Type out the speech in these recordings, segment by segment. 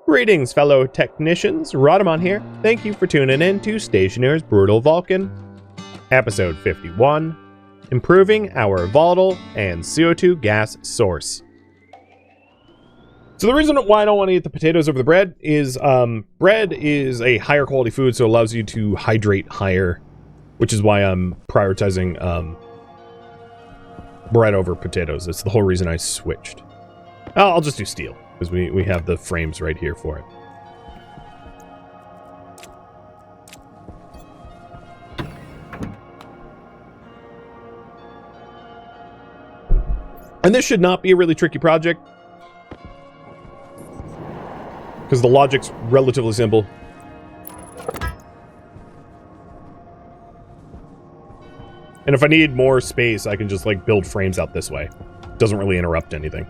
Greetings, fellow technicians. Rodamon here. Thank you for tuning in to Stationeers Brutal Vulcan, episode 51, improving our volatile and CO2 gas source. So the reason why I don't want to eat the potatoes over the bread is bread is a higher quality food, so it allows you to hydrate higher, which is why I'm prioritizing bread over potatoes. That's the whole reason I switched. I'll just do steel, because we have the frames right here for it. And this should not be a really tricky project, because the logic's relatively simple. And if I need more space, I can just like build frames out this way. It doesn't really interrupt anything.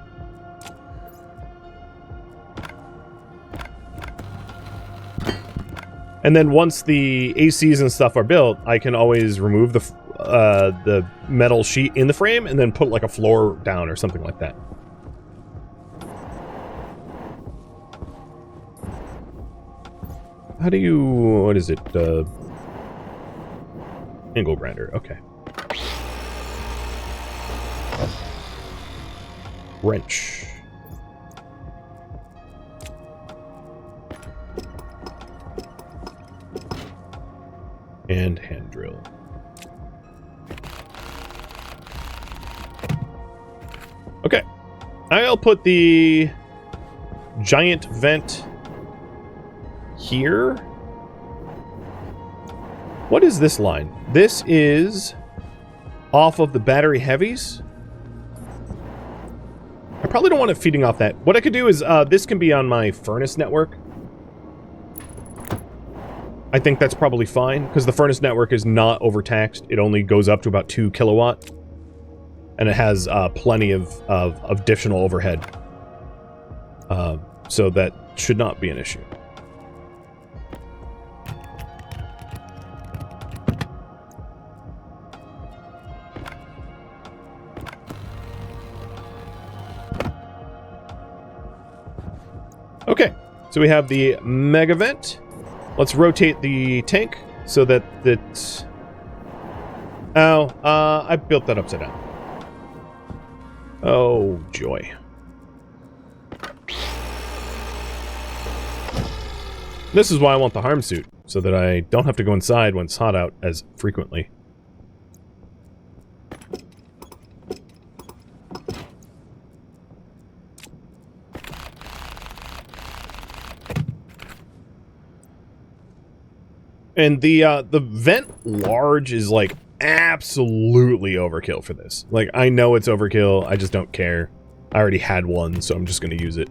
And then once the ACs and stuff are built, I can always remove the metal sheet in the frame and then put like a floor down or something like that. How do you... what is it? Angle grinder, okay. Wrench. And hand drill. Okay. I'll put the giant vent here. What is this line? This is off of the battery heavies. I probably don't want it feeding off that. What I could do is this can be on my furnace network. I think that's probably fine, because the furnace network is not overtaxed. It only goes up to about 2 kilowatt. And it has plenty of additional overhead. So that should not be an issue. Okay, so we have the mega vent. Let's rotate the tank so that it's... oh, I built that upside down. Oh, joy. This is why I want the harm suit, so that I don't have to go inside when it's hot out as frequently. And the vent large is like absolutely overkill for this. Like, I know it's overkill, I just don't care. I already had one, so I'm just gonna use it.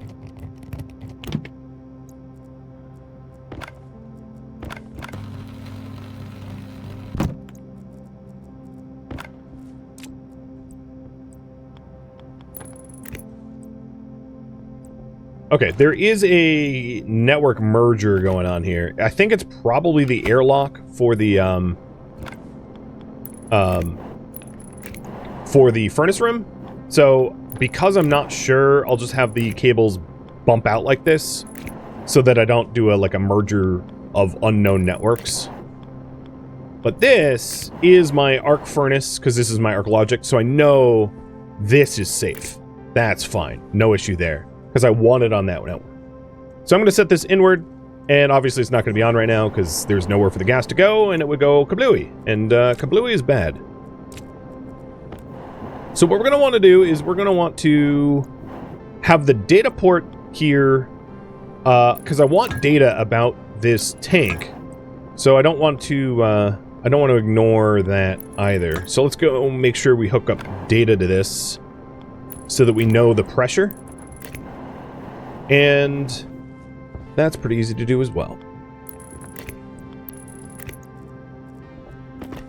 Okay, there is a network merger going on here. I think it's probably the airlock for the furnace room. So because I'm not sure, I'll just have the cables bump out like this so that I don't do a merger of unknown networks. But this is my arc furnace, because this is my arc logic, so I know this is safe. That's fine. No issue there, because I want it on that network. So I'm going to set this inward, and obviously it's not going to be on right now because there's nowhere for the gas to go, and it would go kablooey, and kablooey is bad. So what we're going to want to do is we're going to want to have the data port here, because I want data about this tank. So I don't want to ignore that either. So let's go make sure we hook up data to this so that we know the pressure. And that's pretty easy to do as well.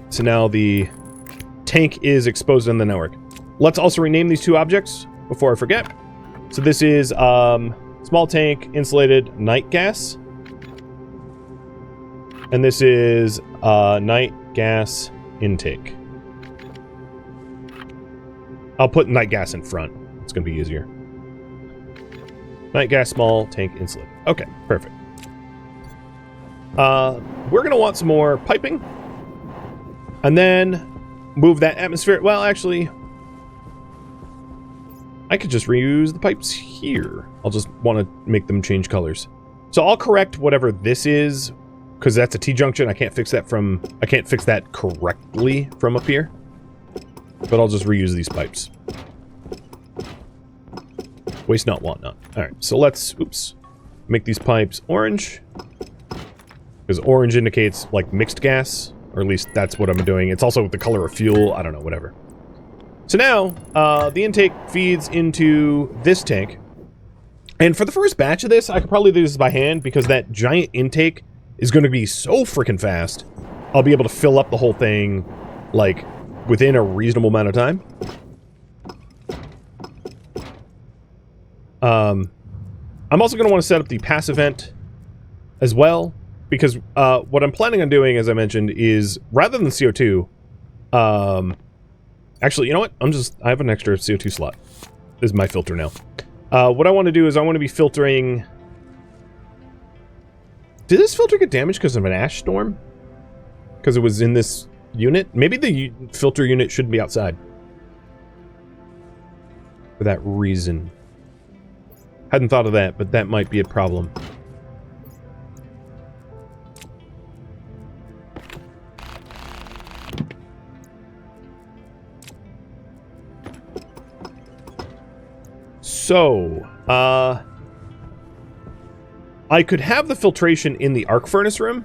So now the tank is exposed on the network. Let's also rename these two objects before I forget. So this is small tank insulated night gas. And this is night gas intake. I'll put night gas in front. It's going to be easier. Night gas, small, tank, insulated. Okay, perfect. We're going to want some more piping. And then move that atmosphere. Well, actually, I could just reuse the pipes here. I'll just want to make them change colors. So I'll correct whatever this is, because that's a T-junction. I can't fix that correctly from up here. But I'll just reuse these pipes. Waste not, want not. Alright, so let's, make these pipes orange. Because orange indicates, like, mixed gas. Or at least that's what I'm doing. It's also the color of fuel. I don't know, whatever. So now, the intake feeds into this tank. And for the first batch of this, I could probably do this by hand, because that giant intake is going to be so freaking fast. I'll be able to fill up the whole thing, like, within a reasonable amount of time. I'm also going to want to set up the passive vent as well, because what I'm planning on doing, as I mentioned, is rather than CO2, actually, you know what? I have an extra CO2 slot. This is my filter now. What I want to do is I want to be filtering... Did this filter get damaged because of an ash storm? Because it was in this unit? Maybe the filter unit should be outside. For that reason. Hadn't thought of that, but that might be a problem. So, I could have the filtration in the arc furnace room.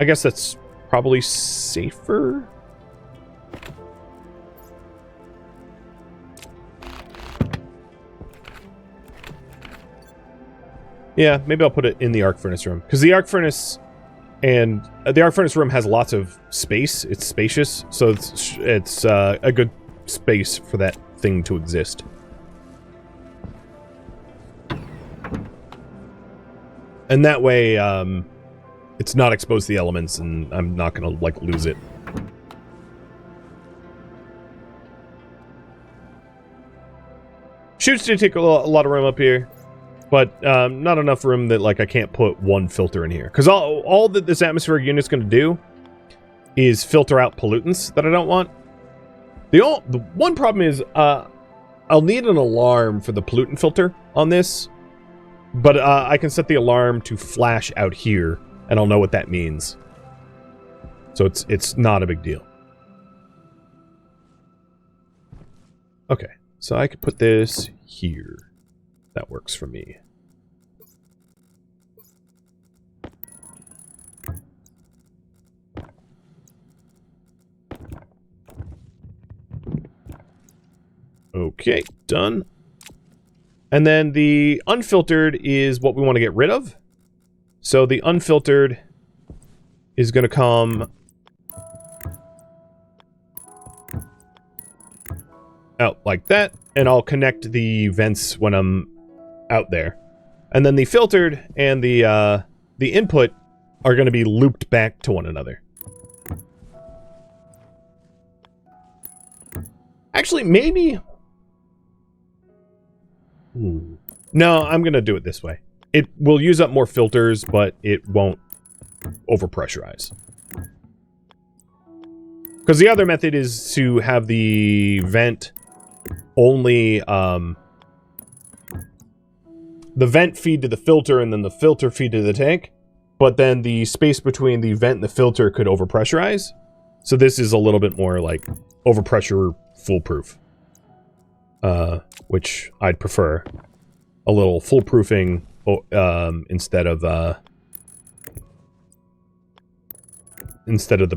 I guess that's probably safer. Yeah, maybe I'll put it in the arc furnace room. Because the arc furnace room has lots of space. It's spacious, so it's a good space for that thing to exist. And that way, it's not exposed to the elements, and I'm not gonna, like, lose it. Chutes do take a lot of room up here, but not enough room that, like, I can't put one filter in here. Because all that this atmospheric unit's gonna do is filter out pollutants that I don't want. The one problem is, I'll need an alarm for the pollutant filter on this, but I can set the alarm to flash out here, and I'll know what that means. So it's not a big deal. Okay, so I could put this here. That works for me. Okay, done. And then the unfiltered is what we want to get rid of. So the unfiltered is going to come out like that, and I'll connect the vents when I'm out there. And then the filtered and the input are going to be looped back to one another. Actually, maybe... No, I'm going to do it this way. It will use up more filters, but it won't overpressurize. Because the other method is to have the vent only... the vent feed to the filter, and then the filter feed to the tank. But then the space between the vent and the filter could overpressurize. So this is a little bit more, like, overpressure foolproof. Which I'd prefer. A little foolproofing instead of the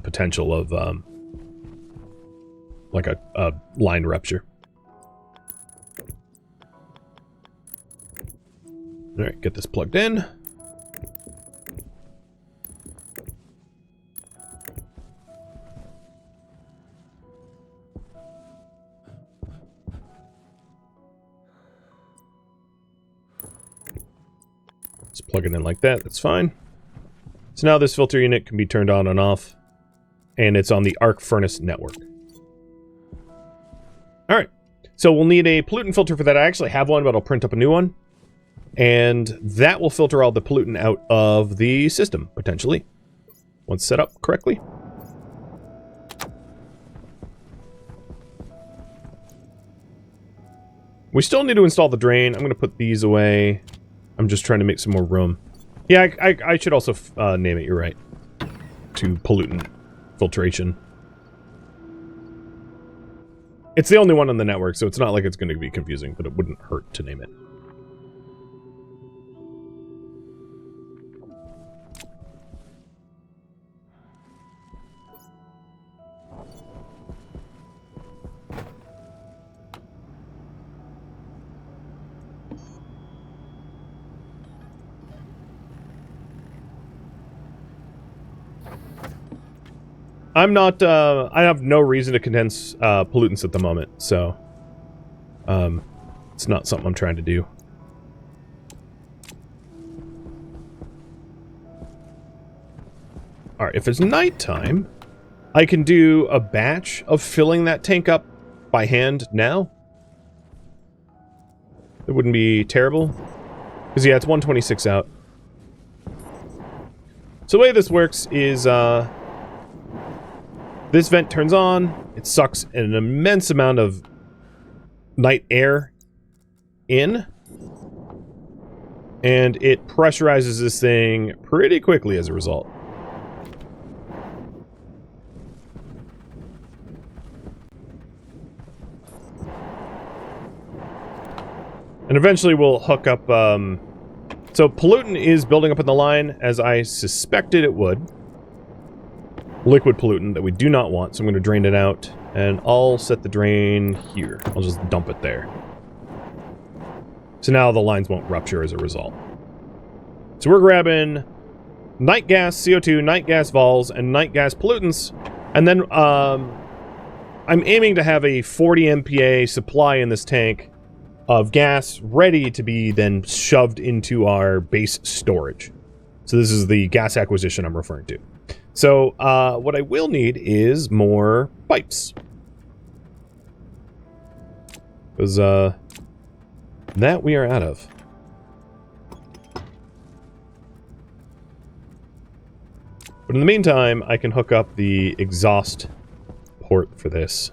potential of like a line rupture. Alright, get this plugged in. Just plug it in like that, that's fine. So now this filter unit can be turned on and off, and it's on the arc furnace network. Alright, So we'll need a pollutant filter for that. I actually have one, but I'll print up a new one. And that will filter all the pollutant out of the system, potentially. Once set up correctly. We still need to install the drain. I'm going to put these away. I'm just trying to make some more room. Yeah, I should also name it, you're right. To pollutant filtration. It's the only one on the network, so it's not like it's going to be confusing, but it wouldn't hurt to name it. I'm not, I have no reason to condense pollutants at the moment, so it's not something I'm trying to do. Alright, if it's nighttime, I can do a batch of filling that tank up by hand now. It wouldn't be terrible. Because, yeah, it's 126 out. So the way this works is, this vent turns on, it sucks an immense amount of night air in, and it pressurizes this thing pretty quickly as a result. And eventually we'll hook up, so pollutant is building up in the line, as I suspected it would. Liquid pollutant that we do not want, so I'm going to drain it out, and I'll set the drain here. I'll just dump it there. So now the lines won't rupture as a result. So we're grabbing night gas, CO2, night gas vols, and night gas pollutants, and then I'm aiming to have a 40 MPa supply in this tank of gas ready to be then shoved into our base storage. So this is the gas acquisition I'm referring to. So, what I will need is more pipes. Because, that we are out of. But in the meantime, I can hook up the exhaust port for this.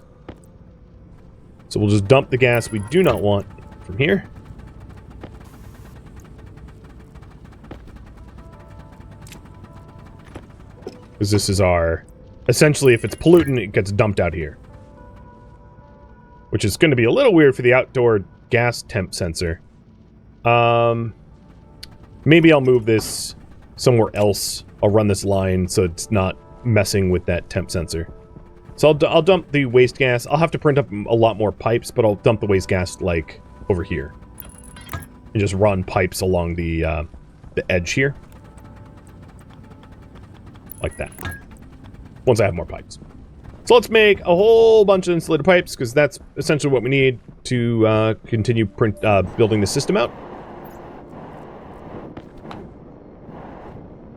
So we'll just dump the gas we do not want from here. Because this is our... Essentially, if it's pollutant, it gets dumped out here. Which is going to be a little weird for the outdoor gas temp sensor. Maybe I'll move this somewhere else. I'll run this line so it's not messing with that temp sensor. So I'll dump the waste gas. I'll have to print up a lot more pipes, but I'll dump the waste gas, like, over here. And just run pipes along the edge here. Like that. Once I have more pipes. So let's make a whole bunch of insulated pipes, because that's essentially what we need to continue building the system out.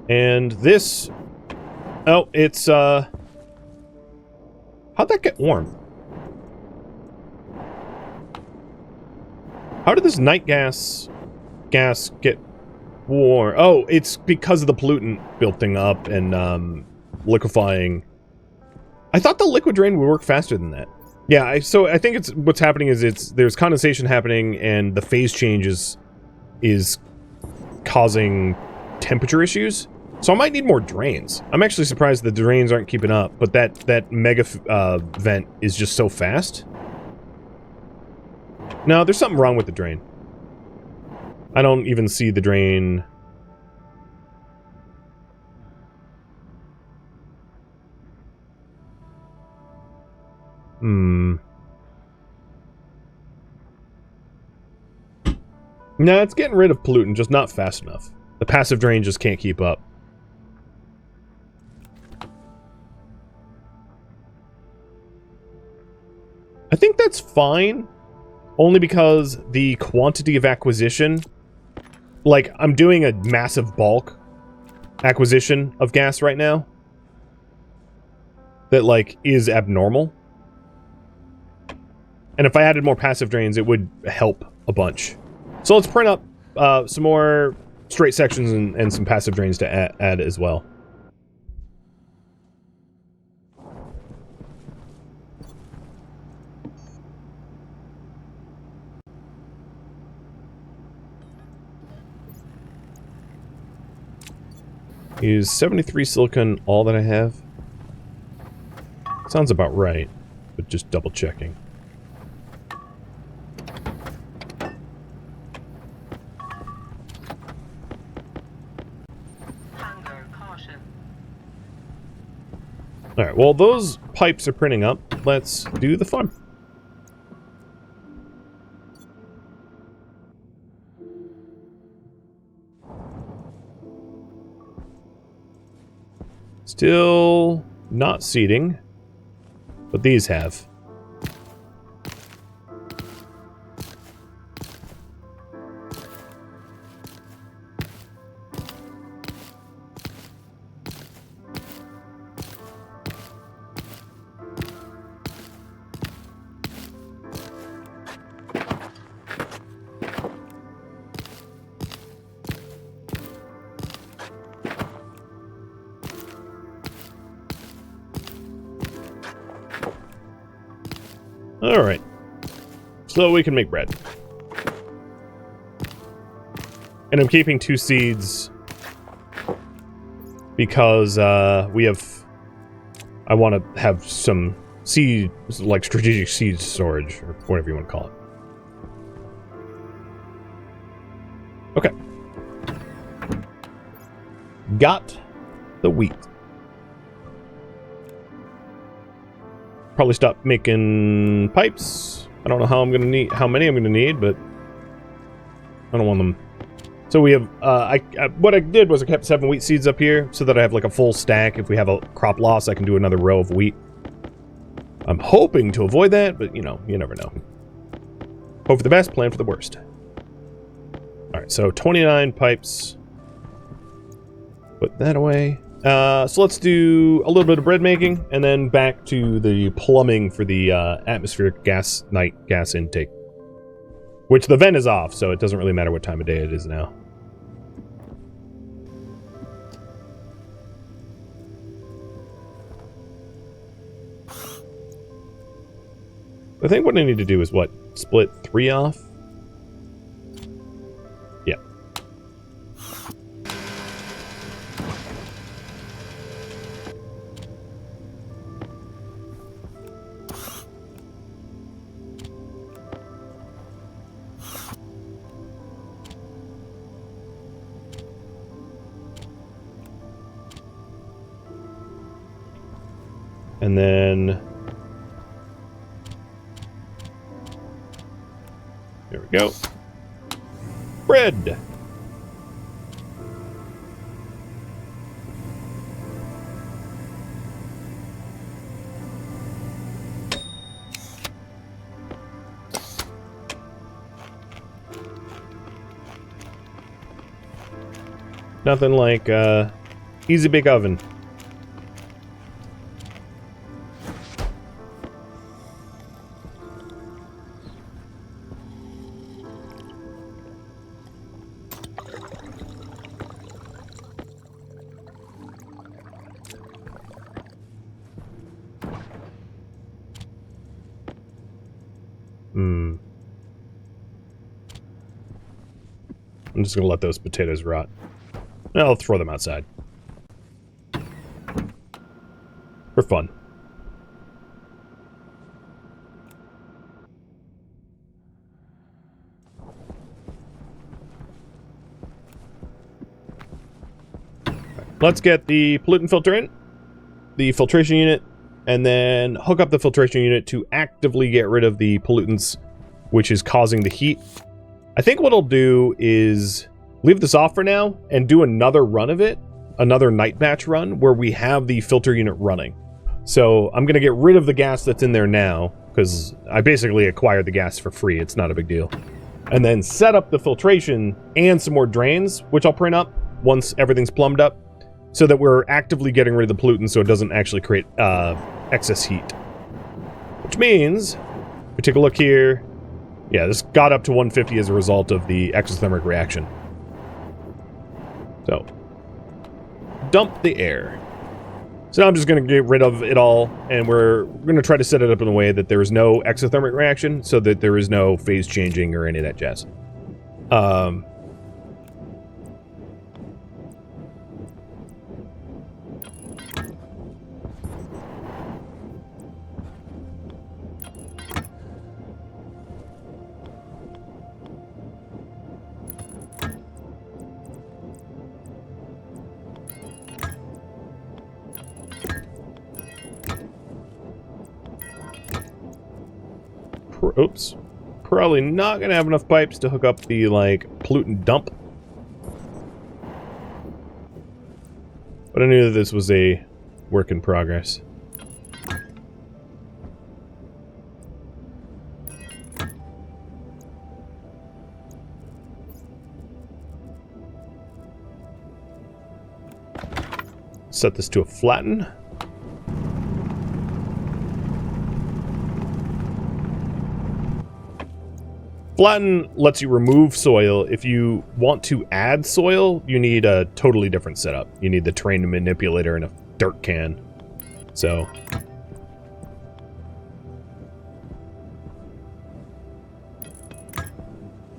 And this... Oh, it's... How'd that get warm? How did this night gas get warm? Oh, it's because of the pollutant building up and liquefying. I thought the liquid drain would work faster than that. Yeah, so I think it's what's happening is there's condensation happening and the phase change is causing temperature issues. So I might need more drains. I'm actually surprised the drains aren't keeping up, but that mega vent is just so fast. No, there's something wrong with the drain. I don't even see the drain. No, it's getting rid of pollutant, just not fast enough. The passive drain just can't keep up. I think that's fine, only because the quantity of acquisition, like, I'm doing a massive bulk acquisition of gas right now that, like, is abnormal. And if I added more passive drains, it would help a bunch. So let's print up some more straight sections and some passive drains to add as well. Is 73 silicon all that I have? Sounds about right, but just double checking. Alright, well those pipes are printing up. Let's do the fun. Still not seating, but these have. Alright. So we can make bread. And I'm keeping 2 seeds because we have... I want to have some seed, like strategic seed storage, or whatever you want to call it. Okay. Got the wheat. Probably stop making pipes. I don't know how many I'm gonna need, but I don't want them. So we have, what I did was I kept 7 wheat seeds up here so that I have like a full stack. If we have a crop loss, I can do another row of wheat. I'm hoping to avoid that, but you know, you never know. Hope for the best, plan for the worst. Alright, so 29 pipes. Put that away. So let's do a little bit of bread making, and then back to the plumbing for the atmospheric night gas intake. Which the vent is off, so it doesn't really matter what time of day it is now. I think what I need to do is, what, split 3 off? Yeah. And then... there we go. Bread! Nothing like, easy bake oven. I'm just gonna let those potatoes rot. I'll throw them outside. For fun. Let's get the pollutant filter in, the filtration unit, and then hook up the filtration unit to actively get rid of the pollutants, which is causing the heat. I think what I'll do is leave this off for now and do another run of it, another night batch run, where we have the filter unit running. So I'm going to get rid of the gas that's in there now, because I basically acquired the gas for free. It's not a big deal. And then set up the filtration and some more drains, which I'll print up once everything's plumbed up, so that we're actively getting rid of the pollutants so it doesn't actually create excess heat. Which means We take a look here. Yeah, this got up to 150 as a result of the exothermic reaction. So, dump the air. So now I'm just going to get rid of it all, and we're going to try to set it up in a way that there is no exothermic reaction, so that there is no phase changing or any of that jazz. Oops. Probably not going to have enough pipes to hook up the, like, pollutant dump. But I knew that this was a work in progress. Set this to a flatten. Flatten lets you remove soil. If you want to add soil, you need a totally different setup. You need the terrain manipulator and a dirt can. So...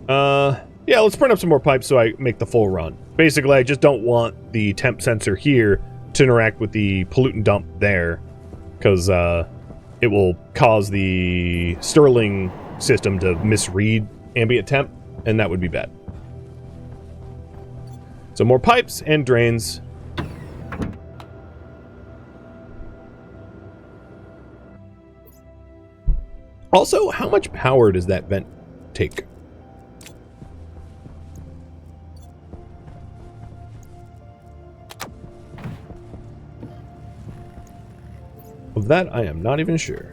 yeah, let's print up some more pipes so I make the full run. Basically, I just don't want the temp sensor here to interact with the pollutant dump there, because it will cause the Stirling system to misread ambient temp, and that would be bad. So more pipes and drains. Also, how much power does that vent take? Of that, I am not even sure.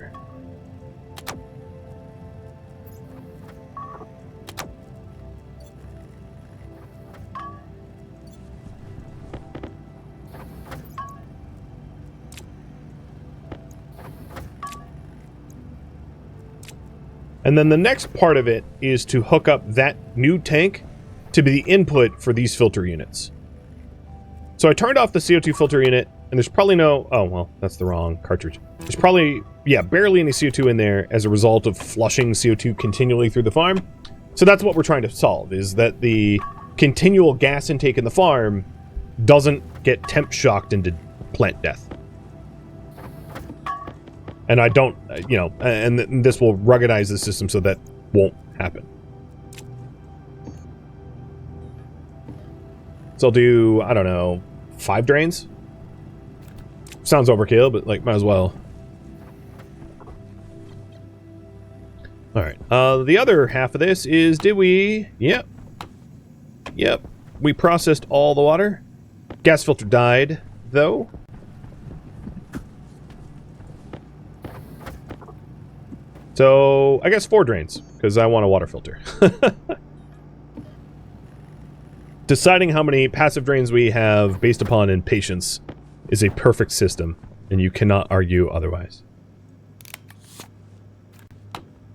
And then the next part of it is to hook up that new tank to be the input for these filter units. So I turned off the CO2 filter unit, and there's probably no... Oh, well, that's the wrong cartridge. There's probably, yeah, barely any CO2 in there as a result of flushing CO2 continually through the farm. So that's what we're trying to solve, is that the continual gas intake in the farm doesn't get temp shocked into plant death. And I don't, you know, and this will ruggedize the system so that won't happen. So I'll do, I don't know, 5 drains? Sounds overkill, but, like, might as well. Alright, the other half of this is, did we... Yep. Yep. We processed all the water. Gas filter died, though. So, I guess 4 drains, because I want a water filter. Deciding how many passive drains we have based upon impatience is a perfect system, and you cannot argue otherwise.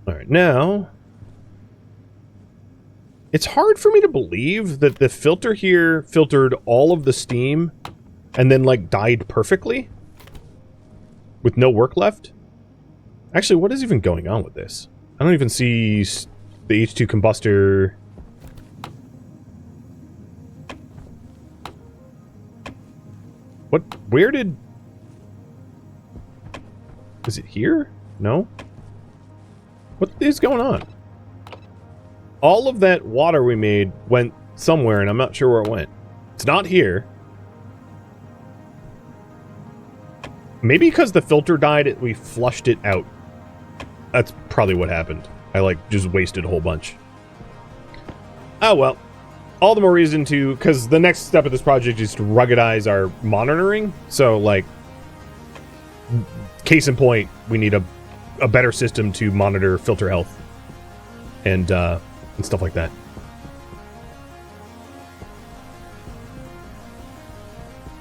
Alright, now... It's hard for me to believe that the filter here filtered all of the steam and then, like, died perfectly? With no work left? Actually, what is even going on with this? I don't even see the H2 combustor... What? Where did... Is it here? No? What is going on? All of that water we made went somewhere, and I'm not sure where it went. It's not here. Maybe because the filter died, we flushed it out. That's probably what happened. I, like, just wasted a whole bunch. Oh, well. All the more reason to... Because the next step of this project is to ruggedize our monitoring. So, like... Case in point, we need a better system to monitor filter health. And stuff like that.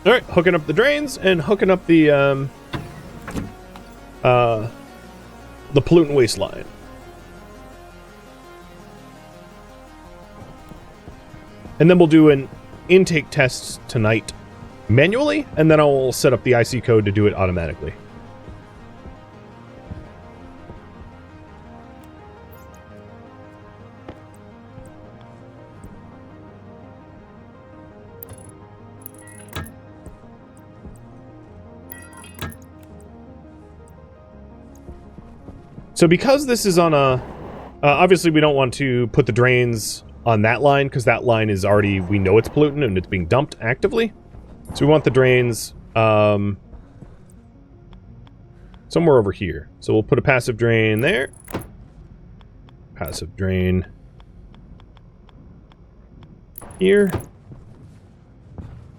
Alright, hooking up the drains and hooking up the pollutant waste line. And then we'll do an intake test tonight manually, and then I'll set up the IC code to do it automatically. So because this is on a... obviously we don't want to put the drains on that line, because that line is already... We know it's pollutant and it's being dumped actively. So we want the drains somewhere over here. So we'll put a passive drain there. Passive drain here.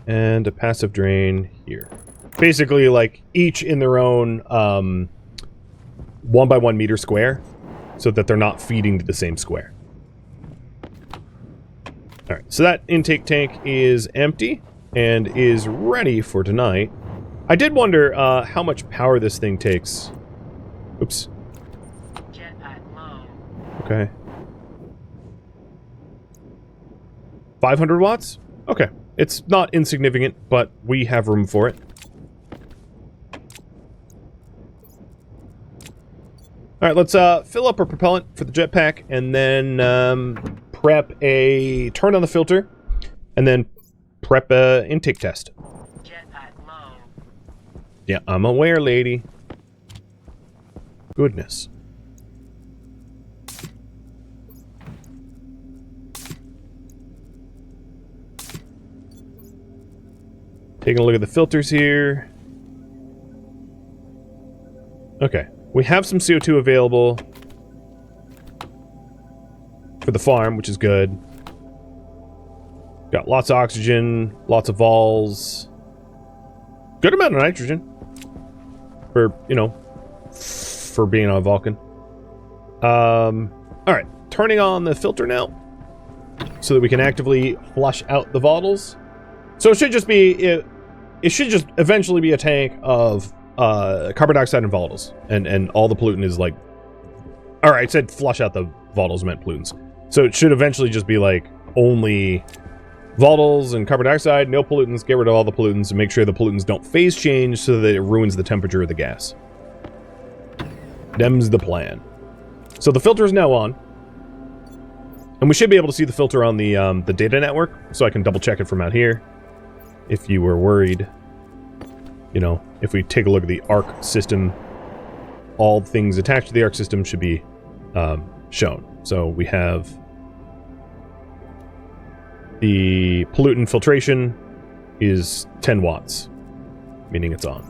And a passive drain here. Basically, like, each in their own 1 by 1 meter square, so that they're not feeding to the same square. Alright, so that intake tank is empty and is ready for tonight. I did wonder how much power this thing takes. Oops. Jetpack low. Okay. 500 watts? Okay. It's not insignificant, but we have room for it. Alright, let's fill up our propellant for the jetpack, and then turn on the filter, and then prep a intake test. Jetpack low. Yeah, I'm aware, lady. Goodness. Taking a look at the filters here. Okay. We have some CO2 available for the farm, which is good. Got lots of oxygen, lots of vols. Good amount of nitrogen. For, you know, for being on a Vulcan. Alright, turning on the filter now, so that we can actively flush out the volatiles. So it should just be, it should just eventually be a tank of carbon dioxide and volatiles, and all the pollutant is like... Alright, I said flush out the volatiles, meant pollutants. So it should eventually just be like, only volatiles and carbon dioxide, no pollutants, get rid of all the pollutants, and make sure the pollutants don't phase change so that it ruins the temperature of the gas. Them's the plan. So the filter is now on. And we should be able to see the filter on the data network, so I can double check it from out here. If you were worried. You know, if we take a look at the ARC system, all things attached to the ARC system should be shown. So we have the pollutant filtration is 10 watts, meaning it's on.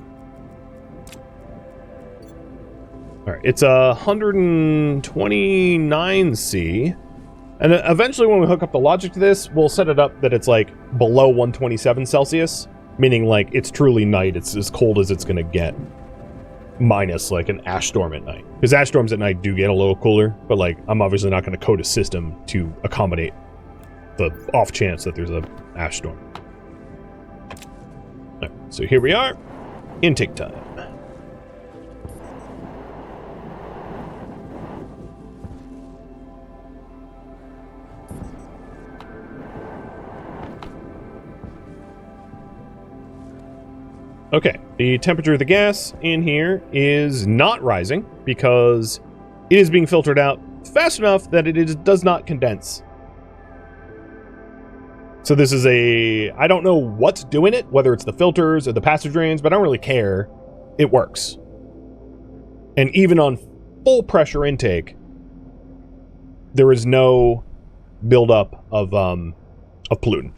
Alright, it's 129C. And eventually when we hook up the logic to this, we'll set it up that it's like below 127 Celsius. Meaning, like, it's truly night. It's as cold as it's going to get. Minus, like, an ash storm at night. Because ash storms at night do get a little cooler. But, like, I'm obviously not going to code a system to accommodate the off chance that there's a ash storm. Right, so here we are. Intake time. Okay, the temperature of the gas in here is not rising because it is being filtered out fast enough that it does not condense. So this is I don't know what's doing it, whether it's the filters or the passive drains, but I don't really care. It works. And even on full pressure intake, there is no buildup of pollutant.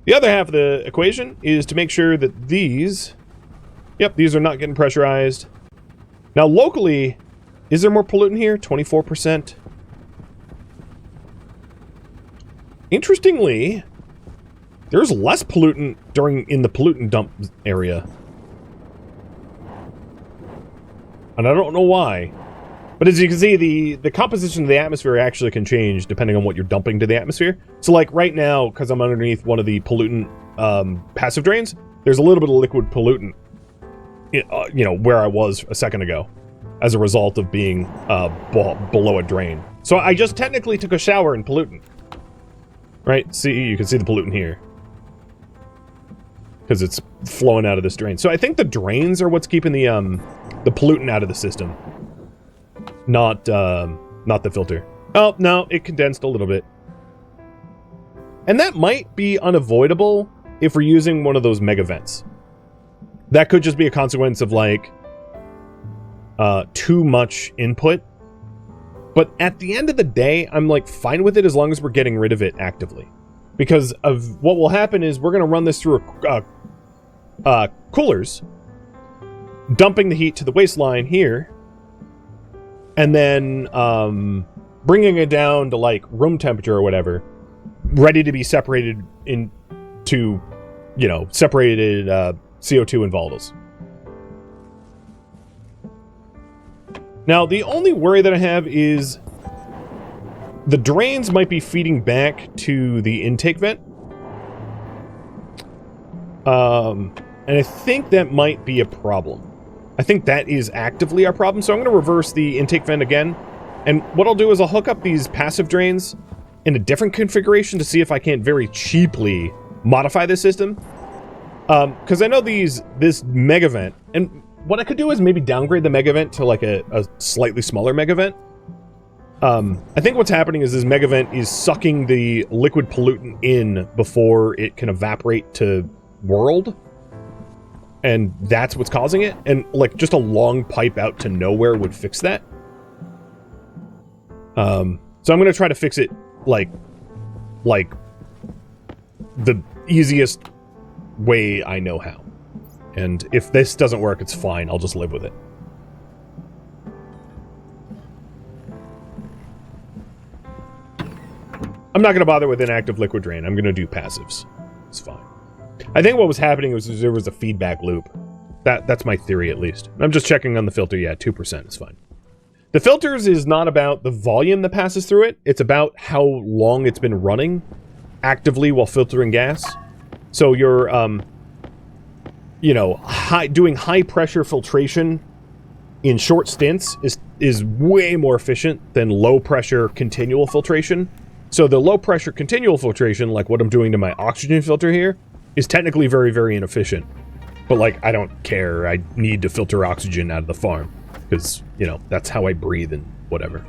The other half of the equation is to make sure that these are not getting pressurized. Now, locally, is there more pollutant here? 24%. Interestingly, there's less pollutant in the pollutant dump area. And I don't know why. But as you can see, the composition of the atmosphere actually can change depending on what you're dumping to the atmosphere. So like right now, because I'm underneath one of the pollutant passive drains, there's a little bit of liquid pollutant, you know, where I was a second ago as a result of being below a drain. So I just technically took a shower in pollutant. Right? See, you can see the pollutant here. Because it's flowing out of this drain. So I think the drains are what's keeping the pollutant out of the system. Not the filter. Oh, no, it condensed a little bit. And that might be unavoidable if we're using one of those mega vents. That could just be a consequence of, like, too much input. But at the end of the day, I'm, like, fine with it as long as we're getting rid of it actively. Because of what will happen is we're going to run this through coolers, dumping the heat to the waistline here, and then bringing it down to, like, room temperature or whatever, ready to be separated into, you know, separated CO2 and volatiles. Now, the only worry that I have is the drains might be feeding back to the intake vent. And I think that might be a problem. I think that is actively our problem, so I'm going to reverse the intake vent again. And what I'll do is I'll hook up these passive drains in a different configuration to see if I can't very cheaply modify this system. Because I know this mega vent, and what I could do is maybe downgrade the mega vent to like a slightly smaller mega vent. I think what's happening is this mega vent is sucking the liquid pollutant in before it can evaporate to world. And that's what's causing it. And like just a long pipe out to nowhere would fix that. So I'm going to try to fix it like the easiest way I know how. And if this doesn't work, it's fine. I'll just live with it. I'm not going to bother with inactive liquid drain. I'm going to do passives. It's fine. I think what was happening was there was a feedback loop. That's my theory, at least. I'm just checking on the filter. Yeah, 2% is fine. The filters is not about the volume that passes through it. It's about how long it's been running actively while filtering gas. So you're, you know, doing high pressure filtration in short stints is way more efficient than low pressure continual filtration. So the low pressure continual filtration, like what I'm doing to my oxygen filter here, is technically very, very inefficient. But like, I don't care. I need to filter oxygen out of the farm because, you know, that's how I breathe and whatever.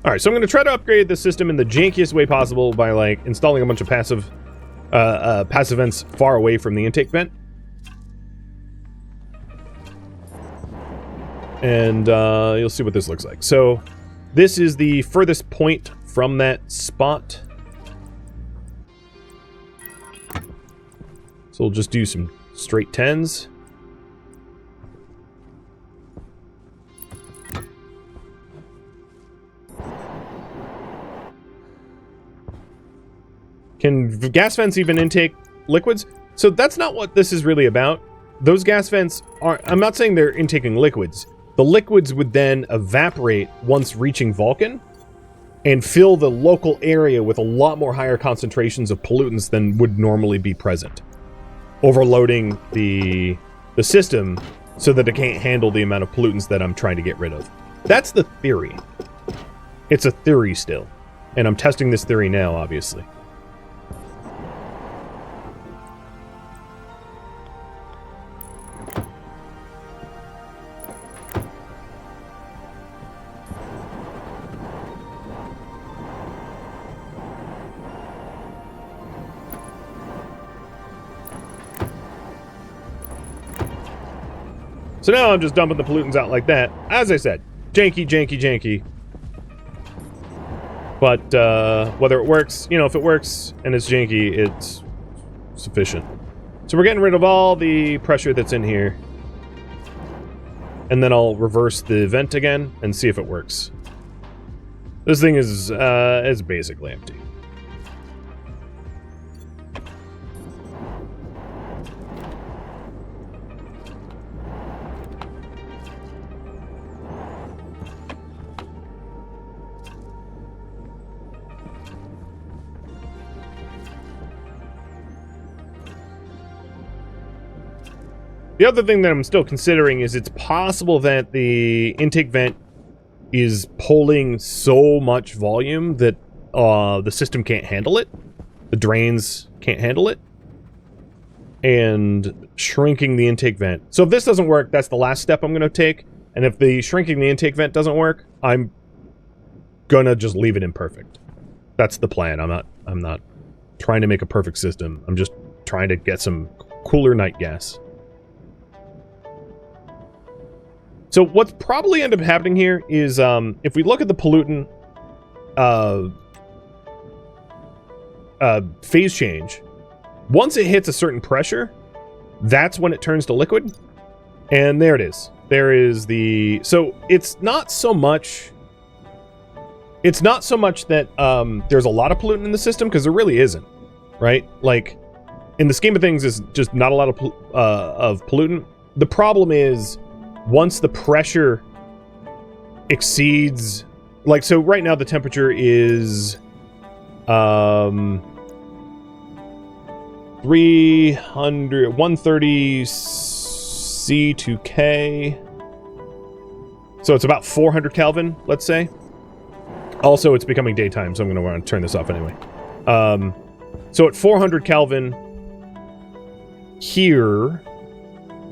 All right, so I'm going to try to upgrade the system in the jankiest way possible by like installing a bunch of passive vents far away from the intake vent. And you'll see what this looks like. So this is the furthest point from that spot. So we'll just do some straight 10s. Can gas vents even intake liquids? So that's not what this is really about. Those gas vents are... I'm not saying they're intaking liquids. The liquids would then evaporate once reaching Vulcan and fill the local area with a lot more higher concentrations of pollutants than would normally be present, overloading the system so that it can't handle the amount of pollutants that I'm trying to get rid of. That's the theory. It's a theory still, and I'm testing this theory now, obviously. So now I'm just dumping the pollutants out like that. As I said, janky, janky, janky. But whether it works, you know, if it works and it's janky, it's sufficient. So we're getting rid of all the pressure that's in here. And then I'll reverse the vent again and see if it works. This thing is basically empty. The other thing that I'm still considering is it's possible that the intake vent is pulling so much volume that the system can't handle it. The drains can't handle it. And shrinking the intake vent. So if this doesn't work, that's the last step I'm going to take. And if the shrinking the intake vent doesn't work, I'm going to just leave it imperfect. That's the plan. I'm not trying to make a perfect system. I'm just trying to get some cooler night gas. So what's probably end up happening here is if we look at the pollutant phase change, once it hits a certain pressure, that's when it turns to liquid. And there it is. There is the... So it's not so much... It's not so much that there's a lot of pollutant in the system, because there really isn't, right? Like, in the scheme of things, it's just not a lot of pollutant. The problem is, once the pressure exceeds... Like, so right now the temperature is... 130 C to K. So it's about 400 Kelvin, let's say. Also, it's becoming daytime, so I'm going to want to turn this off anyway. So at 400 Kelvin, here,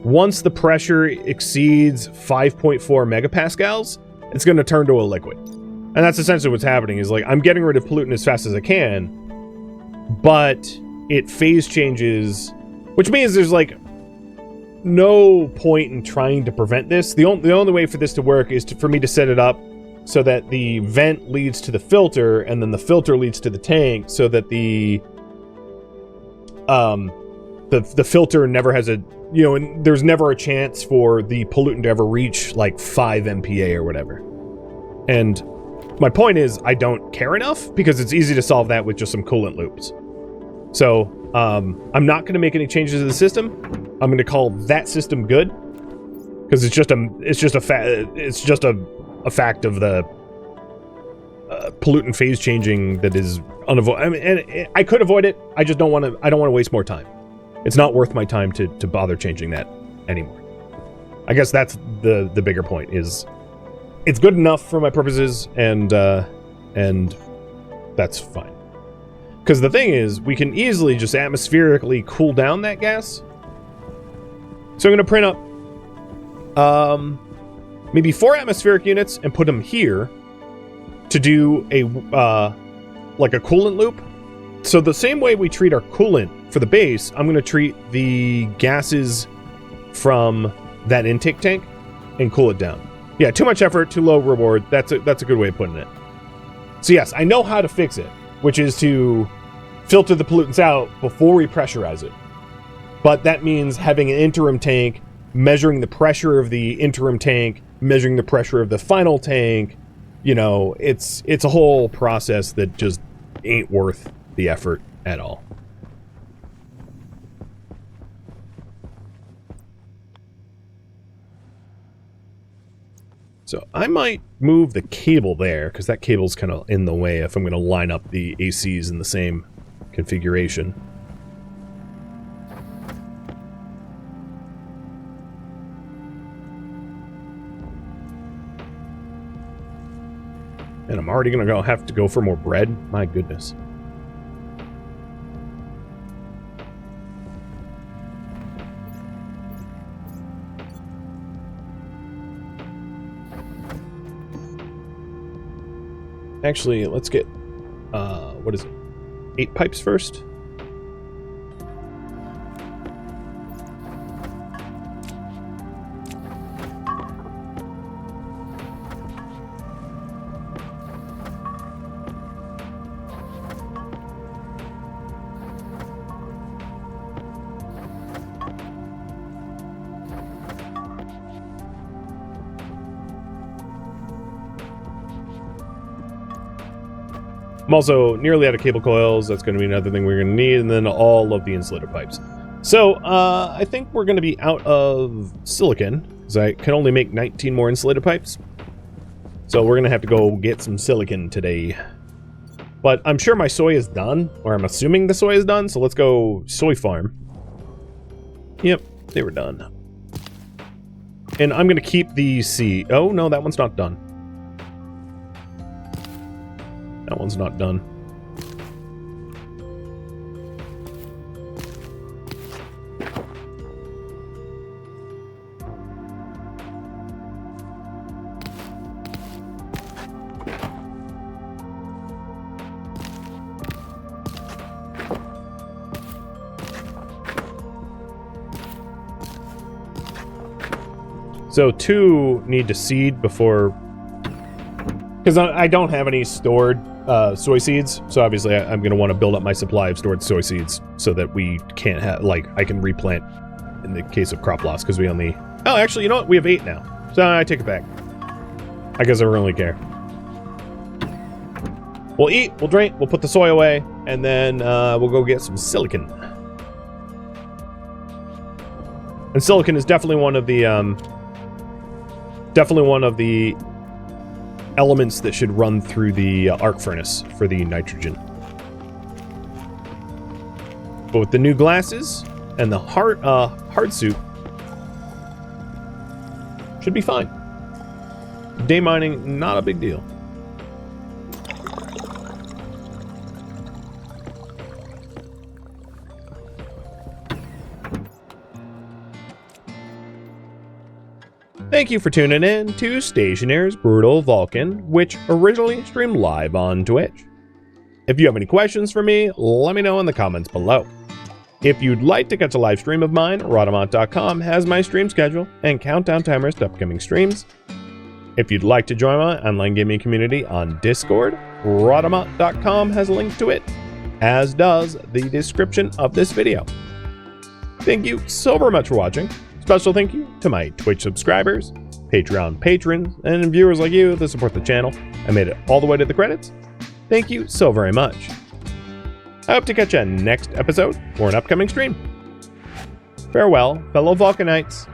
once the pressure exceeds 5.4 megapascals, it's going to turn to a liquid. And that's essentially what's happening, is like, I'm getting rid of pollutant as fast as I can, but it phase changes, which means there's like no point in trying to prevent this. The only way for this to work is for me to set it up so that the vent leads to the filter, and then the filter leads to the tank, so that the filter never has a, you know, and there's never a chance for the pollutant to ever reach like 5 MPa or whatever. And my point is, I don't care enough, because it's easy to solve that with just some coolant loops. So, I'm not going to make any changes to the system. I'm going to call that system good, because it's just a fact of the pollutant phase changing that is unavoidable. I mean, and I could avoid it. I just don't want to. I don't want to waste more time. It's not worth my time to bother changing that anymore. I guess that's the bigger point. Is it's good enough for my purposes, and that's fine. Because the thing is, we can easily just atmospherically cool down that gas. So I'm going to print up maybe 4 atmospheric units and put them here to do a like a coolant loop. So the same way we treat our coolant for the base, I'm going to treat the gases from that intake tank and cool it down. Yeah, too much effort, too low reward. That's a good way of putting it. So yes, I know how to fix it, which is to filter the pollutants out before we pressurize it. But that means having an interim tank, measuring the pressure of the interim tank, measuring the pressure of the final tank. You know, it's a whole process that just ain't worth the effort at all. So I might move the cable there, because that cable's kind of in the way if I'm going to line up the ACs in the same configuration. And I'm already going to have to go for more bread. My goodness. Actually, let's get, what is it? 8 pipes first? I'm also nearly out of cable coils. That's going to be another thing we're going to need. And then all of the insulator pipes. So, I think we're going to be out of silicon, because I can only make 19 more insulator pipes. So we're going to have to go get some silicon today. But I'm sure my soy is done, or I'm assuming the soy is done. So let's go soy farm. Yep, they were done. And I'm going to keep the seed. Oh, no, that one's not done. That one's not done. So 2 need to seed before, because I don't have any stored soy seeds. So obviously I'm going to want to build up my supply of stored soy seeds so that we can't have, like, I can replant in the case of crop loss, because we only, oh, actually, you know what? We have 8 now. So I take it back. I guess I don't really care. We'll eat, we'll drink, we'll put the soy away, and then we'll go get some silicon. And silicon is definitely one of the elements that should run through the arc furnace for the nitrogen. But with the new glasses and the hard suit, should be fine. Day mining, not a big deal. Thank you for tuning in to Stationeers Brutal Vulcan, which originally streamed live on Twitch. If you have any questions for me, let me know in the comments below. If you'd like to catch a live stream of mine, Rodamont.com has my stream schedule and countdown timers to upcoming streams. If you'd like to join my online gaming community on Discord, Rodamont.com has a link to it, as does the description of this video. Thank you so very much for watching. Special thank you to my Twitch subscribers, Patreon patrons, and viewers like you that support the channel and made it all the way to the credits. Thank you so very much. I hope to catch you next episode or an upcoming stream. Farewell, fellow Vulcanites.